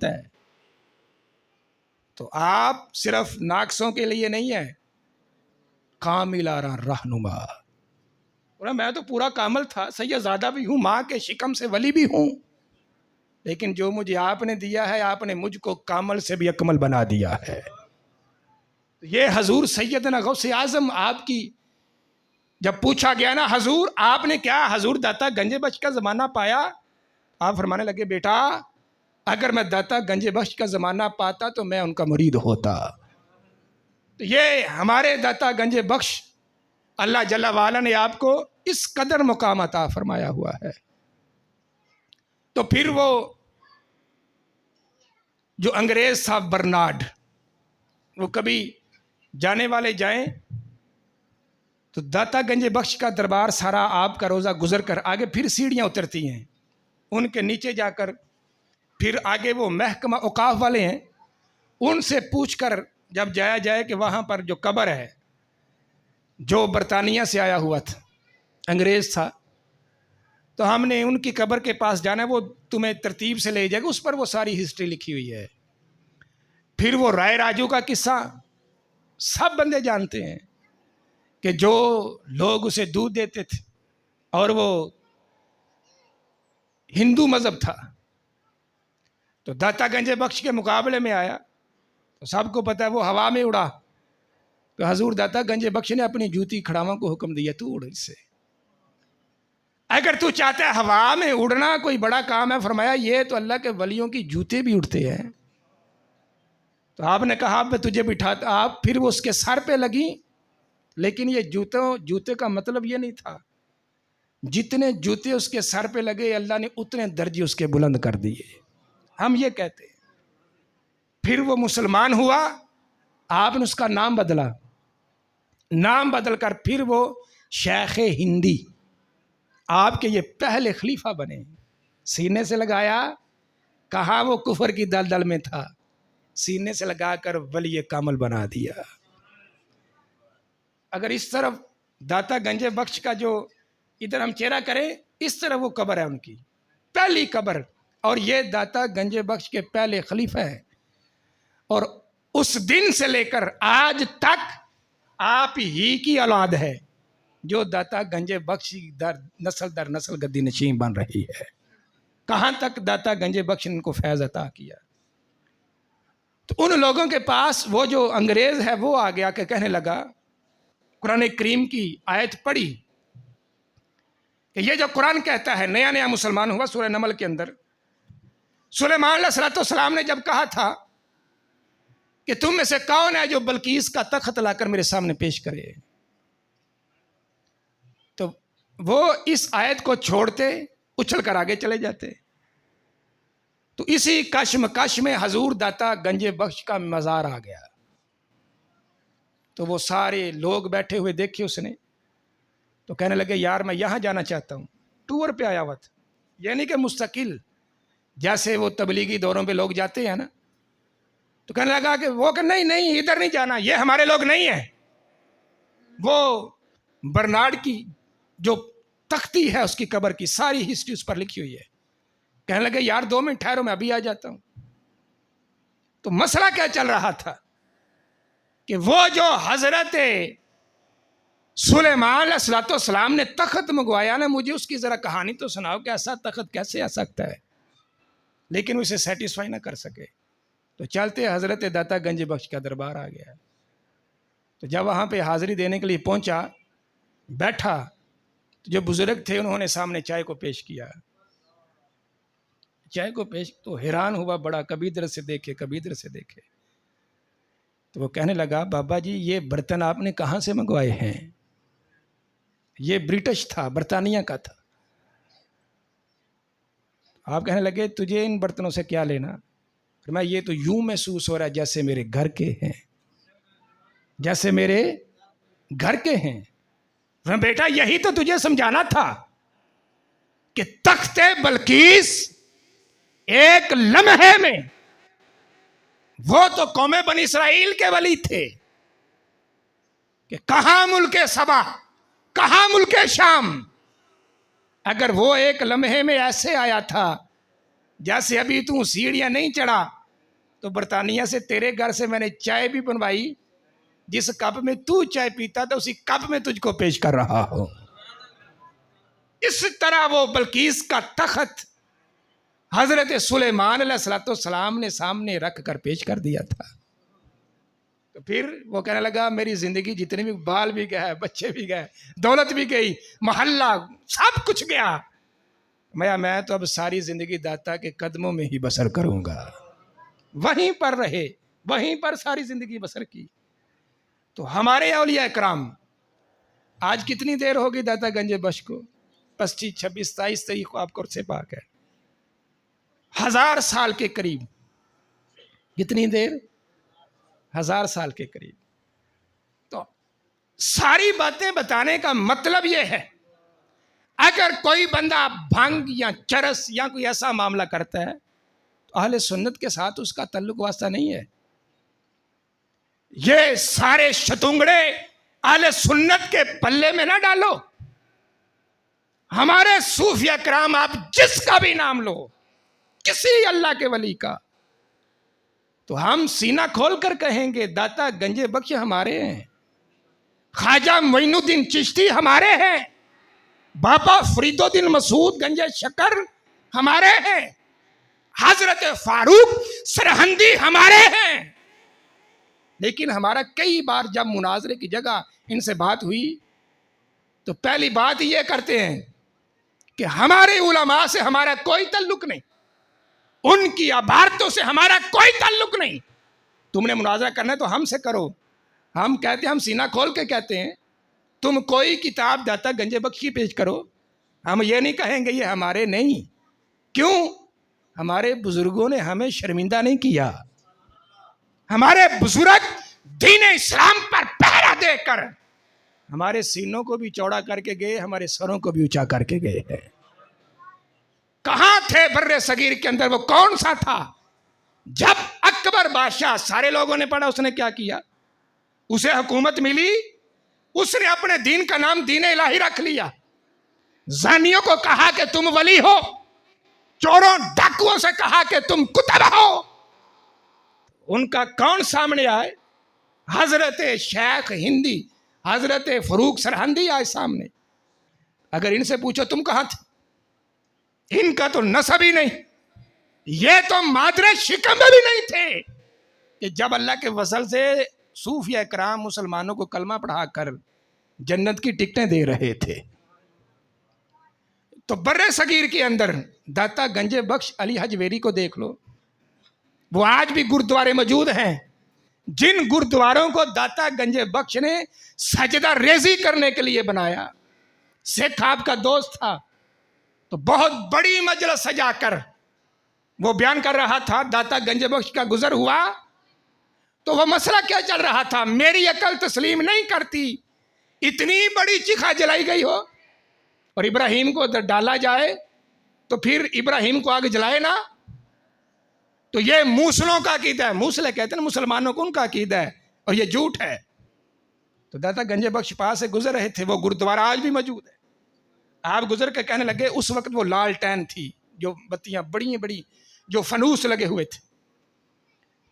ہے۔ تو آپ صرف ناقصوں کے لیے نہیں ہے، کاملارا رہنما۔ میں تو پورا کامل تھا، سید زادہ بھی ہوں، ماں کے شکم سے ولی بھی ہوں، لیکن جو مجھے آپ نے دیا ہے، آپ نے مجھ کو کامل سے بھی اکمل بنا دیا ہے۔ یہ حضور سیدنا غوث اعظم، آپ کی جب پوچھا گیا نا حضور آپ نے کیا حضور داتا گنج بخش کا زمانہ پایا، آپ فرمانے لگے بیٹا اگر میں داتا گنج بخش کا زمانہ پاتا تو میں ان کا مرید ہوتا۔ تو یہ ہمارے داتا گنج بخش اللہ جل وعلا نے آپ کو اس قدر مقام عطا فرمایا ہوا ہے۔ تو پھر وہ جو انگریز تھا برنارڈ، وہ کبھی جانے والے جائیں تو داتا گنج بخش کا دربار سارا آپ کا روزہ گزر کر آگے پھر سیڑھیاں اترتی ہیں، ان کے نیچے جا کر پھر آگے وہ محکمہ اوقاف والے ہیں، ان سے پوچھ کر جب جایا جائے کہ وہاں پر جو قبر ہے جو برطانیہ سے آیا ہوا تھا، انگریز تھا، تو ہم نے ان کی قبر کے پاس جانا ہے، وہ تمہیں ترتیب سے لے جائے گا، اس پر وہ ساری ہسٹری لکھی ہوئی ہے۔ پھر وہ رائے راجو کا قصہ سب بندے جانتے ہیں کہ جو لوگ اسے دودھ دیتے تھے اور وہ ہندو مذہب تھا، تو داتا گنج بخش کے مقابلے میں آیا تو سب کو پتا ہے وہ ہوا میں اڑا، تو حضور داتا گنج بخش نے اپنی جوتی کھڑاواں کو حکم دیا تو اڑ اس سے، اگر تو چاہتا ہے ہوا میں اڑنا کوئی بڑا کام ہے، فرمایا یہ تو اللہ کے ولیوں کی جوتے بھی اڑتے ہیں۔ تو آپ نے کہا میں تجھے بٹھاتا، آپ پھر وہ اس کے سر پہ لگی، لیکن یہ جوتے کا مطلب یہ نہیں تھا، جتنے جوتے اس کے سر پہ لگے اللہ نے اتنے درجے اس کے بلند کر دیے، ہم یہ کہتے ہیں۔ پھر وہ مسلمان ہوا، آپ نے اس کا نام بدلا، نام بدل کر پھر وہ شیخ ہندی، آپ کے یہ پہلے خلیفہ بنے، سینے سے لگایا، کہاں وہ کفر کی دلدل میں تھا، سینے سے لگا کر ولی کامل بنا دیا۔ اگر اس طرف داتا گنج بخش کا جو ادھر ہم چہرہ کریں، اس طرح وہ قبر ہے ان کی پہلی قبر، اور یہ داتا گنج بخش کے پہلے خلیفہ ہیں، اور اس دن سے لے کر آج تک آپ ہی کی اولاد ہے جو داتا گنج بخش در نسل گدی نشین بن رہی ہے۔ کہاں تک داتا گنج بخش نے ان کو فیض عطا کیا۔ تو ان لوگوں کے پاس وہ جو انگریز ہے وہ آ گیا کہ کہنے لگا، قرآن کریم کی آیت پڑھی کہ یہ جو قرآن کہتا ہے، نیا نیا مسلمان ہوا سورہ نمل کے اندر، سلیمان علیہ السلام نے جب کہا تھا کہ تم میں سے کون ہے جو بلقیس کا تخت لا کر میرے سامنے پیش کرے، تو وہ اس آیت کو چھوڑتے اچھل کر آگے چلے جاتے۔ تو اسی کشمکش میں حضور داتا گنج بخش کا مزار آ گیا، تو وہ سارے لوگ بیٹھے ہوئے دیکھے اس نے، تو کہنے لگے یار میں یہاں جانا چاہتا ہوں، ٹور پہ آیا ہوا تھا، یعنی کہ مستقل، جیسے وہ تبلیغی دوروں پہ لوگ جاتے ہیں نا، تو کہنے لگا کہ وہ کہ نہیں ادھر نہیں جانا، یہ ہمارے لوگ نہیں ہیں۔ وہ برنارڈ کی جو تختی ہے اس کی قبر کی ساری ہسٹری اس پر لکھی ہوئی ہے، کہنے لگے یار 2 منٹ ٹھہرو میں ابھی آ جاتا ہوں۔ تو مسئلہ کیا چل رہا تھا کہ وہ جو حضرت سلیمان علیہ السلام نے تخت منگوایا نا، مجھے اس کی ذرا کہانی تو سناؤ کہ ایسا تخت کیسے آ سکتا ہے، لیکن اسے سیٹسفائی نہ کر سکے۔ تو چلتے حضرت داتا گنج بخش کا دربار آ گیا، تو جب وہاں پہ حاضری دینے کے لیے پہنچا، بیٹھا، تو جو بزرگ تھے انہوں نے سامنے چائے کو پیش کیا، چائے کو پیش تو حیران ہوا بڑا، کبھی ادھر سے دیکھے کبھی ادھر سے دیکھے، تو وہ کہنے لگا بابا جی یہ برتن آپ نے کہاں سے منگوائے ہیں؟ یہ برٹش تھا، برطانیہ کا تھا۔ آپ کہنے لگے تجھے ان برتنوں سے کیا لینا؟ میں یہ تو یوں محسوس ہو رہا ہے جیسے میرے گھر کے ہیں، جیسے میرے گھر کے ہیں۔ بیٹا یہی تو تجھے سمجھانا تھا کہ تخت بلقیس ایک لمحے میں، وہ تو قوم بنی اسرائیل کے ولی تھے کہ کہاں ملک سبا، کہاں ملک شام، اگر وہ ایک لمحے میں ایسے آیا تھا جیسے ابھی تو سیڑھیاں نہیں چڑھا تو برطانیہ سے تیرے گھر سے میں نے چائے بھی بنوائی، جس کپ میں تو چائے پیتا تھا اسی کپ میں تجھ کو پیش کر رہا ہوں۔ اس طرح وہ بلقیس کا تخت حضرت سلیمان علیہ السلام نے سامنے رکھ کر پیش کر دیا تھا۔ تو پھر وہ کہنے لگا میری زندگی جتنے بھی بال بھی گئے، بچے بھی گئے، دولت بھی گئی، محلہ سب کچھ گیا، میں تو اب ساری زندگی داتا کے قدموں میں ہی بسر کروں گا۔ وہیں پر رہے، وہیں پر ساری زندگی بسر کی۔ تو ہمارے اولیاء اکرام، آج کتنی دیر ہوگی داتا گنج بخش کو؟ 25 26 27 تاریخ کو آپ کو عرص پاک ہے، 1000 سال کے قریب۔ کتنی دیر؟ 1000 سال کے قریب۔ تو ساری باتیں بتانے کا مطلب یہ ہے، اگر کوئی بندہ بھنگ یا چرس یا کوئی ایسا معاملہ کرتا ہے تو اہل سنت کے ساتھ اس کا تعلق واسطہ نہیں ہے۔ یہ سارے شتونگڑے اہل سنت کے پلے میں نہ ڈالو۔ ہمارے صوفیہ کرام، آپ جس کا بھی نام لو، کسی اللہ کے ولی کا، تو ہم سینہ کھول کر کہیں گے داتا گنج بخش ہمارے ہیں، خواجہ معین الدین چشتی ہمارے ہیں، بابا فرید الدین مسعود گنج شکر ہمارے ہیں، حضرت فاروق سرہندی ہمارے ہیں۔ لیکن ہمارا کئی بار جب مناظرے کی جگہ ان سے بات ہوئی تو پہلی بات یہ کرتے ہیں کہ ہمارے علماء سے ہمارا کوئی تعلق نہیں، ان کی عبارتوں سے ہمارا کوئی تعلق نہیں، تم نے مناظرہ کرنا ہے تو ہم سے کرو۔ ہم کہتے ہیں، ہم سینہ کھول کے کہتے ہیں تم کوئی کتاب داتا گنج بخش کی پیش کرو، ہم یہ نہیں کہیں گے یہ ہمارے نہیں۔ کیوں؟ ہمارے بزرگوں نے ہمیں شرمندہ نہیں کیا، ہمارے بزرگ دین اسلام پر پہرا دے کر ہمارے سینوں کو بھی چوڑا کر کے گئے، ہمارے سروں کو بھی اونچا کر کے گئے ہیں۔ کہاں تھے بر صغیر کے اندر؟ وہ کون سا تھا؟ جب اکبر بادشاہ، سارے لوگوں نے پڑھا، اس نے کیا کیا؟ اسے حکومت ملی، اس نے اپنے دین کا نام دین الہی رکھ لیا، زانیوں کو کہا کہ تم ولی ہو، چوروں ڈاکوؤں سے کہا کہ تم کتب ہو۔ ان کا کون سامنے آئے؟ حضرت شیخ ہندی، حضرت فاروق سرہندی آئے سامنے۔ اگر ان سے پوچھو تم کہاں تھے، ان کا تو نسب ہی نہیں، یہ تو مادر شکم میں بھی نہیں تھے کہ جب اللہ کے وصل سے صوفیہ کرام مسلمانوں کو کلمہ پڑھا کر جنت کی ٹکٹیں دے رہے تھے۔ تو بر صغیر کے اندر داتا گنج بخش علی حجویری کو دیکھ لو، وہ آج بھی گردوارے موجود ہیں۔ جن گردواروں کو داتا گنج بخش نے سجدہ ریزی کرنے کے لیے بنایا، سکھ آپ کا دوست تھا، تو بہت بڑی مجلس سجا کر وہ بیان کر رہا تھا، داتا گنج بخش کا گزر ہوا تو وہ مسئلہ کیا چل رہا تھا، میری عقل تسلیم نہیں کرتی اتنی بڑی چیخا جلائی گئی ہو اور ابراہیم کو ڈالا جائے تو پھر ابراہیم کو آگ جلائے نا، تو یہ موسلوں کا عقیدہ ہے۔ موسلے کہتے ہیں مسلمانوں کو، ان کا عقیدہ ہے اور یہ جھوٹ ہے۔ تو داتا گنج بخش پاس سے گزر رہے تھے، وہ گردوارہ آج بھی موجود ہے۔ آپ گزر کے کہنے لگے، اس وقت وہ لالٹین تھی، جو بتیاں بڑی بڑی، جو فانوس لگے ہوئے تھے،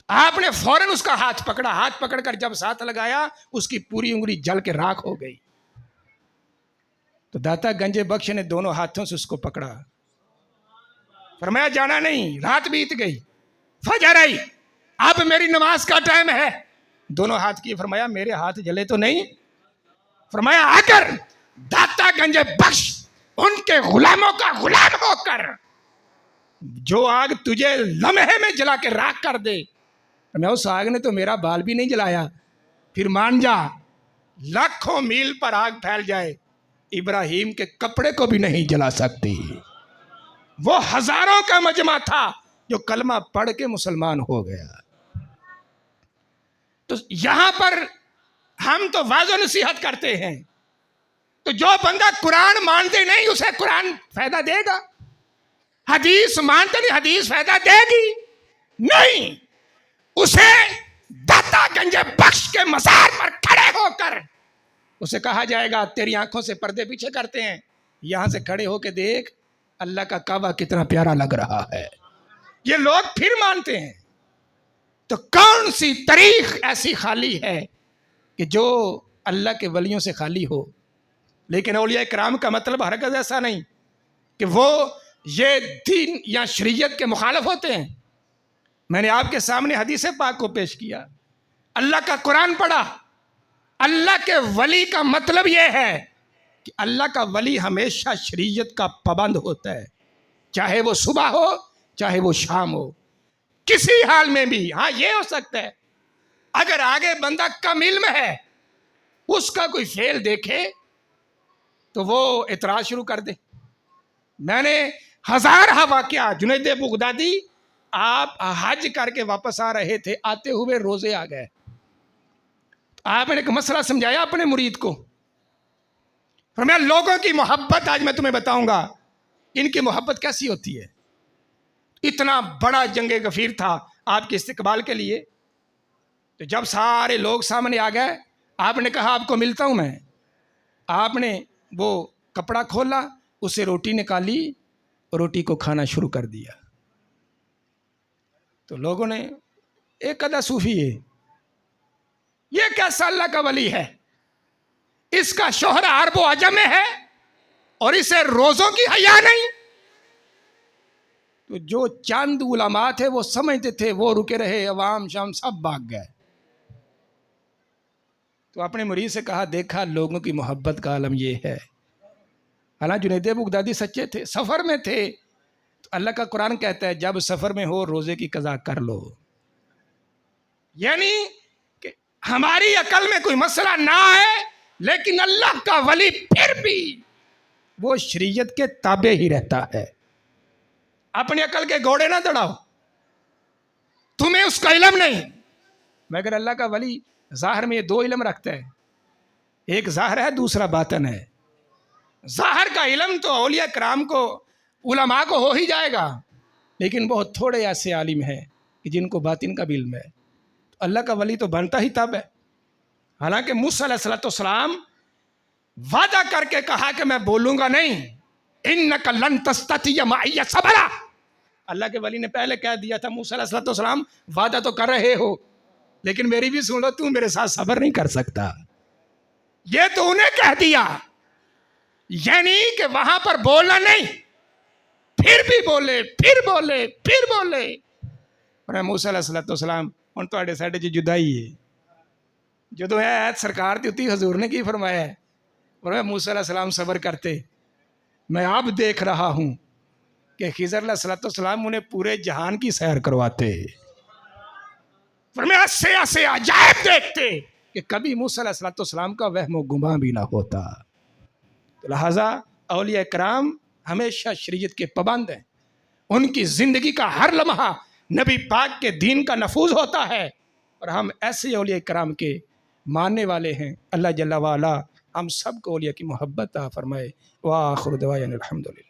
آپ نے فوراً اس کا ہاتھ پکڑا، ہاتھ پکڑ کر جب ساتھ لگایا اس کی پوری انگلی جل کے راکھ ہو گئی۔ تو داتا گنج بخش نے دونوں ہاتھوں سے اس کو پکڑا، فرمایا جانا نہیں، رات بیت گئی، فجر آئی، اب میری نماز کا ٹائم ہے۔ دونوں ہاتھ کیے، فرمایا میرے ہاتھ جلے تو نہیں؟ فرمایا اگر داتا گنج بخش ان کے غلاموں کا غلام ہو کر جو آگ تجھے لمحے میں جلا کے راکھ کر دے، میں اس آگ نے تو میرا بال بھی نہیں جلایا، پھر مان جا لاکھوں میل پر آگ پھیل جائے ابراہیم کے کپڑے کو بھی نہیں جلا سکتی۔ وہ ہزاروں کا مجمع تھا جو کلمہ پڑھ کے مسلمان ہو گیا۔ تو یہاں پر ہم تو واضح و نصیحت کرتے ہیں، تو جو بندہ قرآن مانتے نہیں اسے قرآن فائدہ دے گا، حدیث مانتے نہیں حدیث فائدہ دے گی نہیں، اسے داتا گنج بخش کے مزار پر کھڑے ہو کر اسے کہا جائے گا تیری آنکھوں سے پردے پیچھے کرتے ہیں، یہاں سے کھڑے ہو کے دیکھ اللہ کا کعبہ کتنا پیارا لگ رہا ہے۔ یہ لوگ پھر مانتے ہیں. تو کون سی تاریخ ایسی خالی ہے کہ جو اللہ کے ولیوں سے خالی ہو؟ لیکن اولیاء کرام کا مطلب ہرگز ایسا نہیں کہ وہ یہ دین یا شریعت کے مخالف ہوتے ہیں. میں نے آپ کے سامنے حدیث پاک کو پیش کیا، اللہ کا قرآن پڑھا. اللہ کے ولی کا مطلب یہ ہے کہ اللہ کا ولی ہمیشہ شریعت کا پابند ہوتا ہے، چاہے وہ صبح ہو چاہے وہ شام ہو، کسی حال میں بھی. ہاں یہ ہو سکتا ہے اگر آگے بندہ کم علم ہے، اس کا کوئی فعل دیکھے تو وہ اعتراض شروع کر دے. میں نے ہزارہ واقعہ، جنید بغدادی آپ حج کر کے واپس آ رہے تھے، آتے ہوئے روزے آ گئے. آپ نے ایک مسئلہ سمجھایا اپنے مرید کو، فرمایا لوگوں کی محبت آج میں تمہیں بتاؤں گا ان کی محبت کیسی ہوتی ہے. اتنا بڑا جنگ غفیر تھا آپ کے استقبال کے لیے. تو جب سارے لوگ سامنے آ گئے، آپ نے کہا آپ کو ملتا ہوں میں. آپ نے وہ کپڑا کھولا، اسے روٹی نکالی، روٹی کو کھانا شروع کر دیا. تو لوگوں نے ایک قدر صوفی ہے، یہ کیسا اللہ کا ولی ہے، اس کا شوہر عرب و عجم میں ہے اور اسے روزوں کی حیا نہیں. تو جو چند علماء تھے وہ سمجھتے تھے، وہ رکے رہے، عوام شام سب بھاگ گئے. تو اپنے مرید سے کہا دیکھا لوگوں کی محبت کا عالم یہ ہے. حالانکہ جنید بغدادی سچے تھے، سفر میں تھے. تو اللہ کا قرآن کہتا ہے جب سفر میں ہو روزے کی قضا کر لو. یعنی کہ ہماری عقل میں کوئی مسئلہ نہ ہے، لیکن اللہ کا ولی پھر بھی وہ شریعت کے تابع ہی رہتا ہے. اپنی عقل کے گھوڑے نہ دوڑاؤ، تمہیں اس کا علم نہیں. مگر اللہ کا ولی ظاہر میں یہ دو علم رکھتا ہے، ایک ظاہر ہے دوسرا باطن ہے. ظاہر کا علم تو اولیاء کرام کو، علماء کو ہو ہی جائے گا، لیکن بہت تھوڑے ایسے عالم ہیں کہ جن کو باطن کا بھی علم ہے. تو اللہ کا ولی تو بنتا ہی تب ہے. حالانکہ موسیٰ علیہ السلام وعدہ کر کے کہا کہ میں بولوں گا نہیں، اِنَّكَ لَن تَسْتَطِيعَ مَعِيَ صَبْرًا. اللہ کے ولی نے پہلے کہہ دیا تھا موسیٰ علیہ السلام وعدہ تو کر رہے ہو لیکن میری بھی سن لو، تم میرے ساتھ صبر نہیں کر سکتا. یہ تو انہیں کہہ دیا، یعنی کہ وہاں پر بولنا نہیں، پھر بھی بولے پھر بولے پھر بولے. اور موسیٰ علیہ السلام ہن تواڈے ساڈے چ جدائی ہے. جدو ہے سرکار تے اتی حضور نے کی فرمایا ہے، اور موسیٰ علیہ السلام صبر کرتے. میں اب دیکھ رہا ہوں کہ خضر علیہ السلام انہیں پورے جہان کی سیر کرواتے، فرمایا ایسے عجائب دیکھتے کہ کبھی موسیٰ علیہ السلام کا وہم و گمان بھی نہ ہوتا. تو لہٰذا اولیاء کرام ہمیشہ شریعت کے پابند ہیں، ان کی زندگی کا ہر لمحہ نبی پاک کے دین کا نفوذ ہوتا ہے، اور ہم ایسے اولیاء کرام کے ماننے والے ہیں. اللہ جل وعلا ہم سب کو اولیاء کی محبت عطا فرمائے. وآخر دعوانا الحمدللہ.